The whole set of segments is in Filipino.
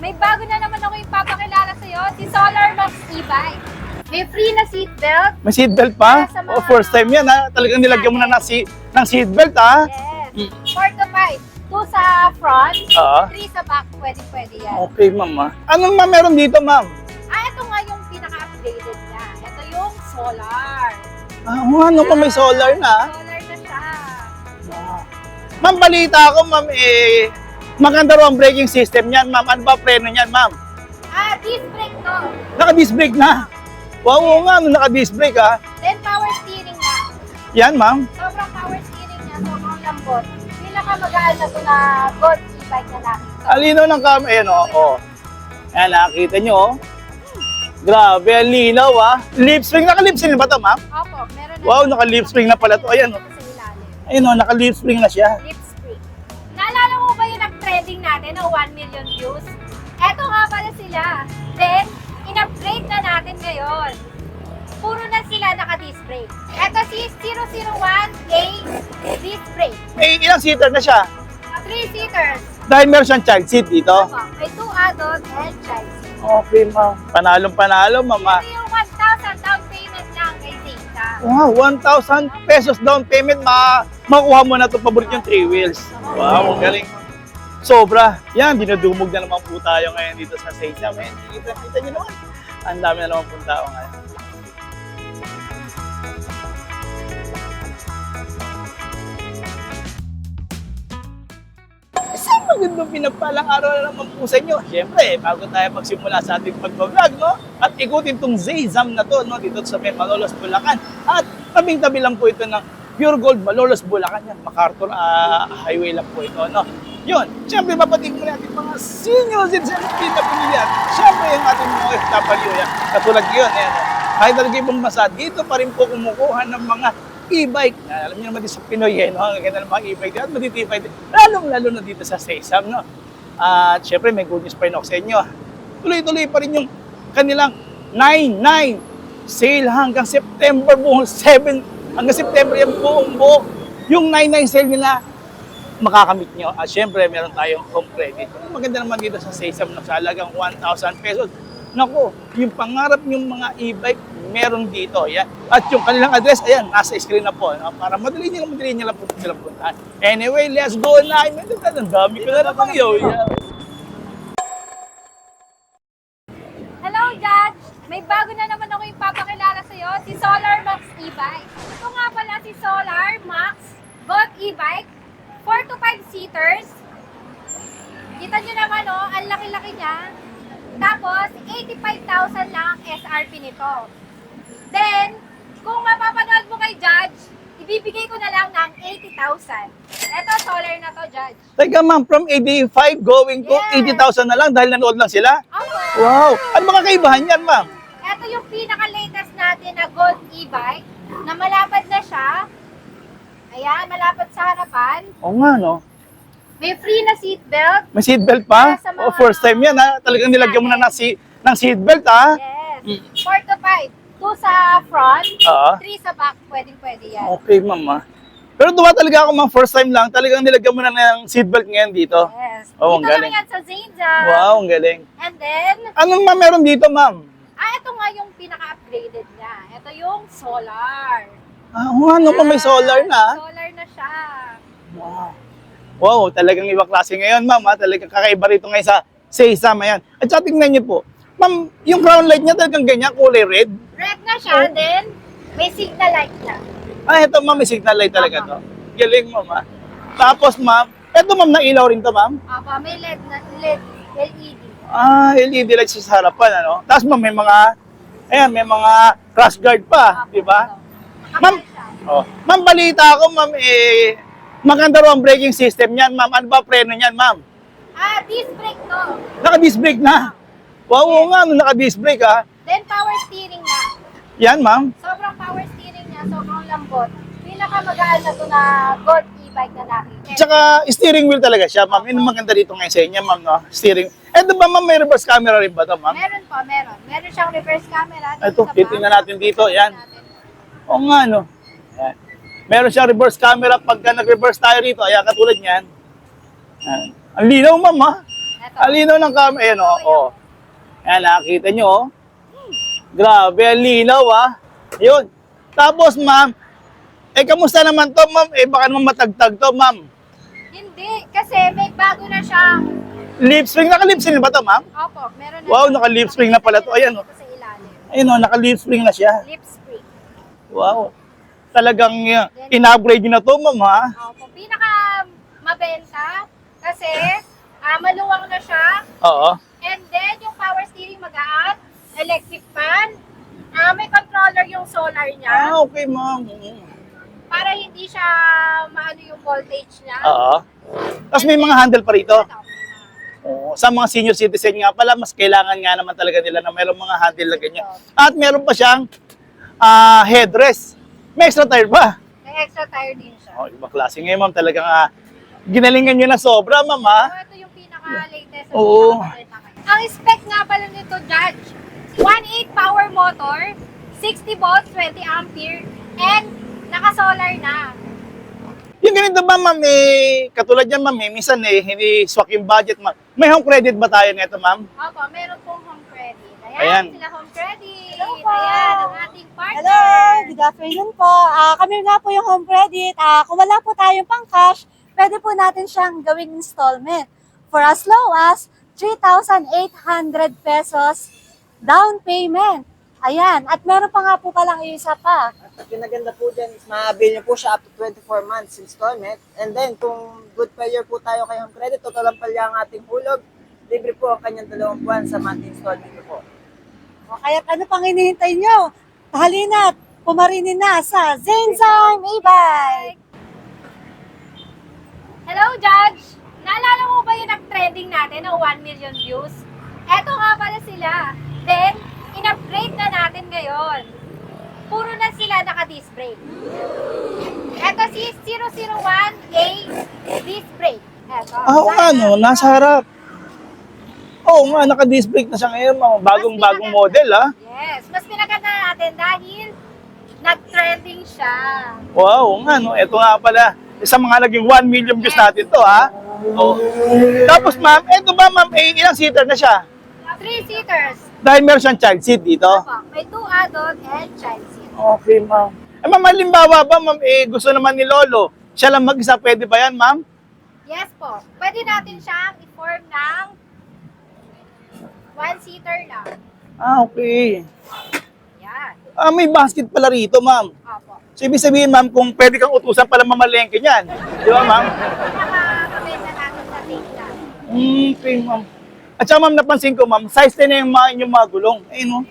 May bago na naman ako ipapakilala sa'yo, si Solar Max e-bike. May free na seatbelt. May seatbelt pa? Para sa mga- Oh, first time yan ha. Talagang nilagyan mo na ng seatbelt ha. Yes. 4 to 5. 2 sa front, Oo. 3 sa back. Pwede yan. Okay, ma'am ha. Anong ma'am meron dito, ma'am? Ito nga yung pinaka-upgraded niya. Ito yung solar. Ano pa may solar na? Solar na siya. Ma'am, balita ako, ma'am, maganda raw ang braking system niyan, ma'am. Ano ba preno niyan, ma'am? Disc brake to. Naka-disc brake na. Wow, oo nga, naka-disc brake ha. Then power steering na. Yan, ma'am. Sobrang power steering niya, sobrang lambot. Pinaka-magaan na to na gold e-bike na nakita. Alino ng cam, ayan o. Oh. Ayan, nakakita nyo oh. Grabe, ang linaw ah. Lip spring, naka-lip spring na ba ito, ma'am? Opo, meron na. Wow, naka-lip spring na pala to. Ayan o. Sa ilalim. Ayun o, naka-lip spring na siya. Lip spring. Naalala mo ba yung nag-trending natin na 1 million views? Eto nga pala sila. Then, in-upgrade na natin ngayon. Puro na sila naka-disc brake. Eto si 001A disc brake. Ilang seater na siya? 3 seaters. Dahil meron siyang child seat dito. Opo, may 2 adult and child seat. Okay, ma'am. Panalong-panalo, ma'am. Ito yung 1,000 down payment lang kay Zeta. Wow, 1,000 pesos down payment, makuha mo na itong paborito yung 3 wheels. Wow, ang galing. Sobra. Yan, dinudumog na naman po tayo ngayon dito sa Seiza. Kita nyo naman. Ang dami na naman po tao ngayon. Isang magandang pinagpalang araw na naman po sa inyo. Siyempre, bago tayo magsimula sa ating pag-vlog, no? At ikutin itong Zayzam na to, no? Dito sa may Malolos, Bulacan. At tabing-tabi lang po ito ng Pure Gold Malolos, Bulacan. Yan, MacArthur Highway lang po ito, no? Yun, siyempre, papatig mo natin mga senior citizens na pamilya. Siyempre, yung ating mga FW yan. Katulad yun, ayan, no? Kahit talaga ibang masa, dito pa rin po kumukuha ng mga e-bike. Alam niyo naman din sa Pinoy, no? Ang ganda ng mga e-bike at matitibay din. Lalong-lalo na dito sa Sesam, no? At syempre, may good news pa rin ako sa inyo. Tuloy-tuloy pa rin yung kanilang 9-9 sale hanggang September buong 7. Hanggang September yan buong yung 9-9 sale nila makakamit nyo. At syempre, meron tayong home credit. Maganda naman dito sa Sesam na sa halagang 1,000 pesos. Naku, yung pangarap yung mga e-bike, meron dito. Yan. At yung kanilang address, ayan, nasa screen na po. No? Para madali nyo lang po silang puntahan. Anyway, let's go na. Ang dami ko na naman yun. Hello, Judge! May bago na naman ako ipapakilala sa'yo, si Solar Max e-bike. Ito nga pala si Solar Max Gold e-bike, 4 to 5 seaters. Kita nyo naman, oh, ang laki-laki niya. Tapos, 85,000 lang ang SRP nito. Then, kung mapapanood mo kay Judge, ibibigay ko na lang ng 80,000. Ito, solar na to, Judge. Teka ma'am, from 85 going to Yes. 80,000 na lang dahil nanood lang sila? Okay. Wow! Ano mga kaibahan yan, ma'am? Ito yung pinaka-latest natin na gold e-bike na malapad na siya. Ayan, malapad sa harapan. Oo nga, no? May free na seatbelt. May seatbelt pa? Para sa mga- Oh, first time yan, ha? Talagang nilagyan mo na ng seatbelt, ha? Yes. 4 to 5. 2 sa front, Oo. 3 sa back. Pwede yan. Okay, ma'am, ha? Pero tuwa talaga ako, ma'am, first time lang. Talagang nilagyan mo na ng seatbelt ngayon dito. Yes. Oh, ang Dito lang galing. yan sa Zeta. Wow, ang galing. And then, Anong ma'am meron dito, ma'am? ito nga yung pinaka-upgraded niya. Ito yung solar. Ano pa may solar na? Solar na siya. Wow. Wow, talagang ibang klase ngayon, ma'am. Ha? Talagang kakaiba rito ngayon sa Sesam. Ayan. At sa tingnan niyo po, ma'am, yung crown light niya talagang ganyan, kulay red. Red na siya, then may signal light na. Ito, ma'am, may signal light talaga to. Galing, ma'am, ha? Tapos, ma'am, ito, ma'am, nailaw rin to, ma'am. May LED, LED. LED lights sa harapan, ano? Tapos, ma'am, may mga crash guard pa, di ba? Ma'am, ma'am, balita ako, ma'am, maganda raw ang braking system niyan, ma'am. Ano ba preno niyan, ma'am? Disc brake to. Naka-disc brake na. Wow, oo nga, naka-disc brake, ha? Then power steering na. Yan, ma'am. Sobrang power steering niya, sobrang lambot. Pinaka-magaan na to na gold e-bike na nakita. Tsaka, steering wheel talaga siya, ma'am. Yun ang maganda dito ngayon sa inyo, ma'am, no? Steering. Ito ba, ma'am, may reverse camera rin ba ito, ma'am? Meron po, meron. Meron siyang reverse camera. Ito, sa titingnan back. natin dito, yan. Natin. Oo nga, no? Ayan. Meron siyang reverse camera. Pagka nag-reverse tayo rito, ayan, katulad niyan. Ayan. Ang linaw, ma'am, ha? Eto. Alino ng camera. Ayan, oh. Oh. Ayan, nakikita nyo, oh. Grabe, ang linaw, ah. Yun. Tapos, ma'am, kamusta naman to, ma'am? Baka naman matagtag to, ma'am. Hindi, kasi may bago na siyang, Lip spring. Naka-lip spring ba to, ma'am? opo, meron na. Wow, naka-lip spring na pala to. Ayan, oh. Dito sa ilalim. Ayun, oh, naka-lip spring na siya. Lip spring. Wow. Talagang in-upgrade nyo na to, ma'am, ha? Opo, pinaka mabenta kasi maluwang na siya. Oo. And then, yung power steering magaan, electric fan, may controller yung solar niya Okay, ma'am. para hindi siya maano yung voltage niya. Oo. Tapos may mga handle pa rito. Ito. Oo. Sa mga senior citizen nga pala, mas kailangan nga naman talaga nila na mayroong mga handle na ganyan. At meron pa siyang headrest. May extra tire ba? May extra tire din siya. Oh, iba klase ngayon, ma'am. Talagang ginalingan nyo na sobra, ma'am, ha? So, ito yung pinaka-latest. Oo. Ang spec nga pala nito, Judge, 1.8 power motor, 60 volts, 20 ampere, and naka-solar na. Yung ganito ba, ma'am, katulad yan, ma'am, minsan hindi swak yung budget, ma'am. May home credit ba tayo nito, ma'am? Opo, meron pong home credit. Ayan. Ayan, sila home credit. Hello po. Ayan, ang ating partner. Hello, good afternoon po. Kami nga po yung home credit. Kung wala po tayong pang cash, pwede po natin siyang gawing installment for as low as 3,800 pesos down payment. Ayan, at meron pa nga po palang isa pa. At pinaganda po dyan is maabil niyo po siya up to 24 months installment. And then, kung good payer po tayo kay home credit, totalan pala ang ating hulog, libre po ang kanyang 2 buwan sa monthly installment niyo po. O kaya ano pang hinihintay nyo? Halina't pumarinin na sa Zainzime e-bike! Hello, Judge! Naalala mo ba yung nag-trending natin ng 1 million views? Eto nga pala sila. Then, in-upgrade na natin ngayon. Puro na sila naka-disc brake. Eto si 001A disc brake. Eto. Ano, nasa harap. Oo nga, naka-disc brake na siya ngayon, ma'am. Bagong-bagong model, ha? Yes, mas pinaganda natin dahil nag-trending siya. Wow, nga, no? Ito nga pala. Sa mga naging 1 million views natin to, ha? Oh. Tapos, ma'am, ito ba, ma'am, ilang seater na siya? 3 seaters. Dahil meron siyang child seat dito. Opo, may 2 adult and child seat. Okay, ma'am. Ma'am, halimbawa ba, ma'am, gusto naman ni Lolo, siya lang mag-isa, pwede ba yan, ma'am? Yes po. Pwede natin siyang i-form ng 1-seater lang. Okay. Yan. May basket pala rito, ma'am. Opo. So, ibig sabihin, ma'am, kung pwede kang utusan pala mamalengke niyan. Di ba, ma'am? Pinaka-maganda natin sa tinda. Okay, ma'am. At saka, ma'am, napansin ko, ma'am, size 10 na yung mga inyong mga gulong. Ayun, no?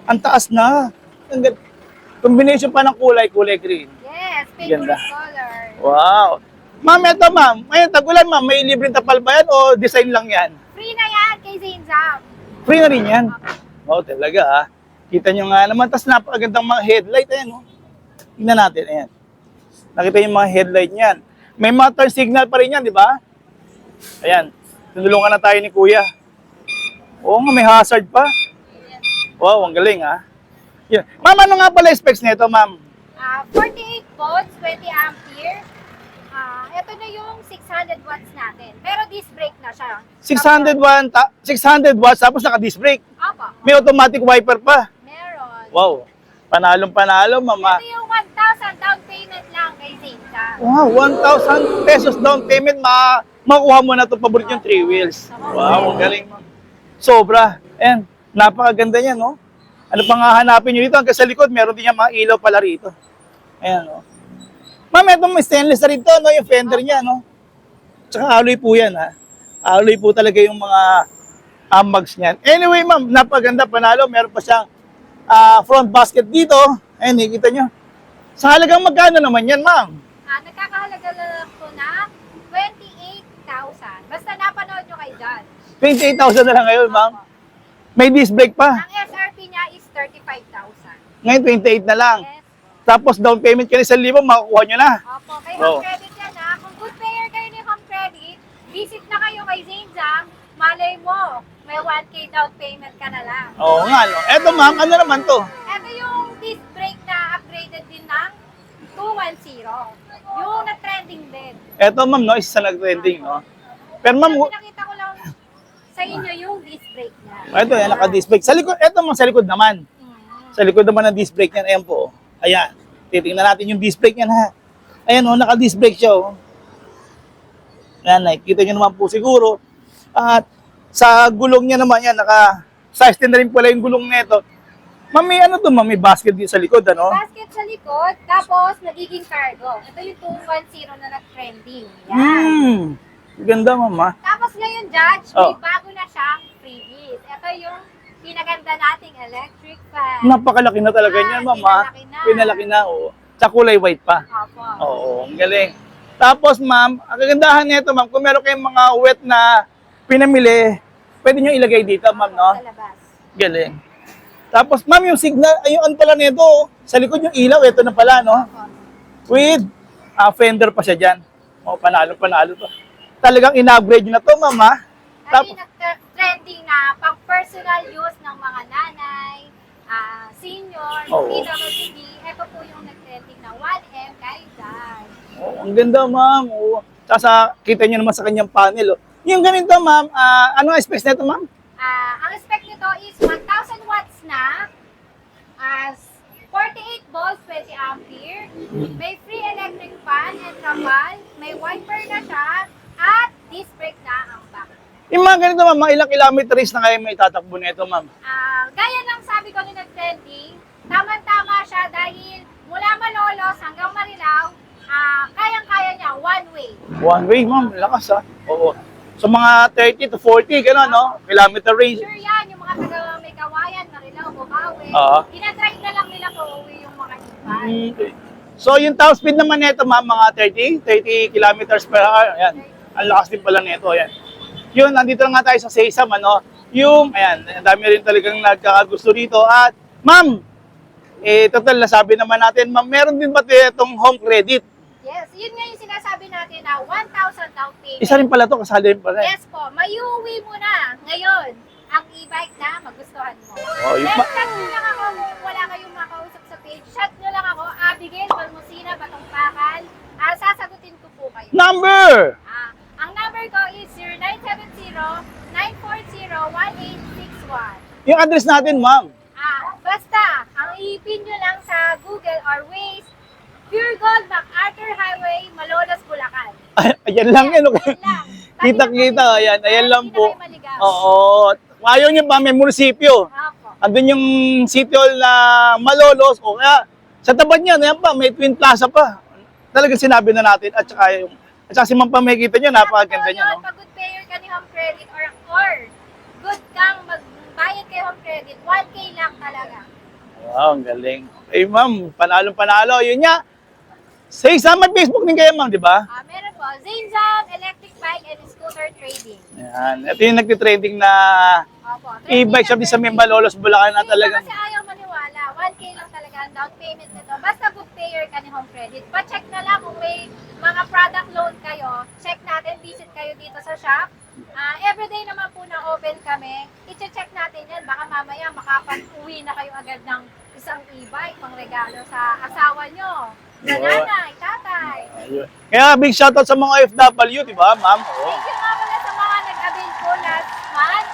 Ang taas na. Ang ganda. Combination pa ng kulay green. Yes, Ganda. favorite color. Wow. Ma'am, eto, ma'am. Ngayon, tagulan, ma'am. May libreng tapal ba yan o design lang yan? Free na yan kay Zainzam. Free na rin yan. Wow, talaga, ah. Kita nyo nga naman. Tapos napakagandang mga headlight. Ayan, no? Tingnan natin. Ayan. Nakita yung mga headlight niyan. May mga turn signal pa rin yan, di ba? Ayan. Tinulungan na tayo ni Kuya. Oo nga, may hazard pa. Wow, ang galing, ah. Yan. Ma'am, ano nga pala specs nito, ma'am? 48 volts, 20 ampere. Ito na yung 600 watts natin. Pero disc brake na siya. 600 watts, tapos naka-disc brake. Opo. May automatic wiper pa. Meron. Wow. Panalong-panalo, ma'am. Ito yung 1,000 down payment lang kay Zainzam. Wow, 1,000 pesos down payment, makuha mo na itong paborit yung 3 wheels. Wow, ang galing, ma'am. Sobra. Ayan, napakaganda niya, no? Ano pang hahanapin nyo dito? Hanggang sa likod, meron din yung mga ilaw pala rito. Ayan, no? Ma'am, itong stainless na rin to, no? Yung fender niya, no? Tsaka alloy po yan, ha? Alloy po talaga yung mga mags niyan. Anyway, ma'am, napaganda, panalo. Meron pa siyang front basket dito. Ayan, nakikita nyo. Sa halagang magkano naman yan, ma'am? Nagkakahalaga lang po na 28,000. Basta napanood nyo kay John. 28,000 na lang ngayon, ma'am. May disc brake pa. Ang SRP niya is 35,000. Ngayon, 28 na lang. Yes. Tapos down payment ka na 1,000, makakuha nyo na. Opo, kay Oh. Home Credit yan ha. Kung good payer kayo ni Home Credit, visit na kayo kay Zainzam, malay mo, may 1K down payment ka na lang. Oo nga, no? Eto, ma'am, ano naman to? Ito yung disc brake na upgraded din ng 210. Yung na-trending din. Eto, ma'am, no? Isa sa nag-trending, no? Pero, ma'am, Pinakita ko lang sa inyo yung disc brake niya. Ito, yan, naka-disc brake. Sa likod, ito mga sa likod naman. Sa likod naman ng disc brake niyan, ayan po. Ayan. Titingnan natin yung disc brake niyan, ha. Ayan, naka-disc brake siya, Ayan, nakikita nyo naman po siguro. At sa gulong niya naman, yan, naka-size 10 na rin pala yung gulong nito. Mami, ano to, mami? Basket din sa likod, ano? Basket sa likod, tapos nagiging cargo. Ito yung 210 na nag-trending. Yan. Ganda, mama. Tapos ngayon, Judge, Oh. may bago na siyang freebies. Ito yung pinaganda nating electric fan. Napakalaki na talaga niyan, mama. pinalaki na. Pinalaki na, oo. Sa kulay white pa. Opo. Oo, ang galing. Tapos, ma'am, ang kagandahan nito, ma'am, kung meron kayong mga wet na pinamili, pwede nyo ilagay dito, ma'am, no? Sa labas. Galing. Tapos, ma'am, yung signal, ayun pala nito, sa likod yung ilaw, ito na pala, no? Opo. With fender pa siya dyan. Oh, panalo to. Talagang in-upgrade na to, ma'am, ha? Kasi nag-trending na pang personal use ng mga nanay, senior, Oo. PWD. Ito po yung nag-trending na 1M kay Dad. Oh, ang ganda, ma'am. Oh. Sasa, kita nyo naman sa kanyang panel, oh. Yung ganito, ma'am, ano ang specs nito, ma'am? Ang spec nito is 1,000 watts na, as 48 volts, 20 ampere. May free electric fan and trapal, may wiper na siya, at disc brake na ang back. Yung mga ganito, ma'am, mga ilang kilometers na kayo may tatakbo nito, ma'am? Gaya ng sabi ko na trending, tama-tama siya dahil mula Malolos hanggang Marilao, kayang-kaya niya one way. One way, ma'am. Lakas, ha? Oo. So, mga 30 to 40, gano'n, no? Kilometer range. Sure yan, yung mga taga may kawayan, Marilao, Bukawi, Oo. dinadrive na lang nila po uwi yung mga iban. Okay. So, yung top speed naman nito, ma'am, mga 30 kilometers per hour. Ayan. Ang lakas din pala nito, ayan. Yun, nandito na nga tayo sa Seisam, ano? Yung, ayan, ang dami rin talagang nagkakagusto dito. At, ma'am, total na sabi naman natin, ma'am, meron din ba itong home credit? Yes, yun nga yung sinasabi natin na 1,000 down payment. Isa rin pala to, kasali rin pala. Yes po, mayuwi mo na ngayon ang e-bike na magustuhan mo. Oh, yung Then, pa- chat nyo lang ako kung wala kayong makausap sa page. Chat nyo lang ako, Abigail, Balmusina, Batong Pakal. Sasagutin ko po kayo. Number! Ang number ko is 0970-940-1861. Yung address natin, ma'am. Basta, ang i-pin nyo lang sa Google or Waze, Pure Gold, MacArthur Highway, Malolos, Bulacan. Ay, ayan lang yan, okay? Yan lang. Kita-kita, ayan. Ayan lang Hindi na po. kayo maligaw. Oo. Ayaw niyo pa, may munisipyo. Opo. Andun yung City Hall na Malolos. O kaya, sa tapat niya, ayan pa, may Twin Plaza pa. Talagang sinabi na natin. At saka si Ma'am pa makikita niyo, napakaganda niya, no? Pag good payer ka ni Home Credit or good kang magbayad kay Home Credit, 1K lang talaga. Wow, ang galing. Eh, ma'am, panalong-panalo. Yun nga. Sa isang may Facebook din kayo, ma'am, di ba? Meron po, Zainzam Electric Bike and Scooter Trading. Yan. Ito yung nagtitrending na Opo. e-bike shop din sa Malolos, Bulacan na talagang. Kasi ayaw maniwala, 1K lang talaga ang down payment nito. Basta good payer ka ni Home Credit. Pa-check na lang kung may mga product loan kayo. Check natin, visit kayo dito sa shop. Everyday naman po na open kami. I-check natin yan. Baka mamaya makapag-uwi na kayo agad ng isang e-bike pang regalo sa asawa nyo. Sa Yun. nanay, tatay. Ayun. Kaya big shoutout sa mga OFW, di ba, ma'am? Oo. Thank you nga pala sa mga nag-avail po last month.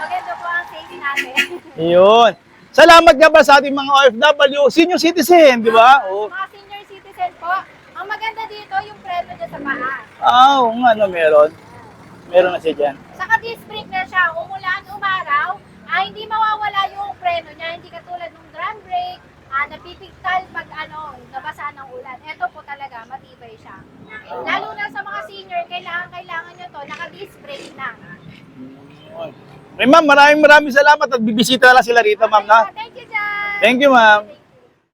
Maganda po ang sales natin. Yun. Salamat nga ba sa ating mga OFW, senior citizen, di ba? Oo. Mga senior citizen po. Ang maganda dito, yung preno dyan sa paa. Oo nga, no, meron. Meron na siya dyan. Saka disc brake na siya. Umulan, umaraw, hindi mawawala yung preno niya. Hindi katulad ng drum brake, napipigtal pag nabasa ng ulan. Ito po talaga, matibay siya. Lalo na sa mga senior, kailangan nyo to, naka-disc brake na. Okay, ma'am, maraming salamat at bibisita na lang sila rito, ma'am, na. Thank you, Jan! Thank you, ma'am.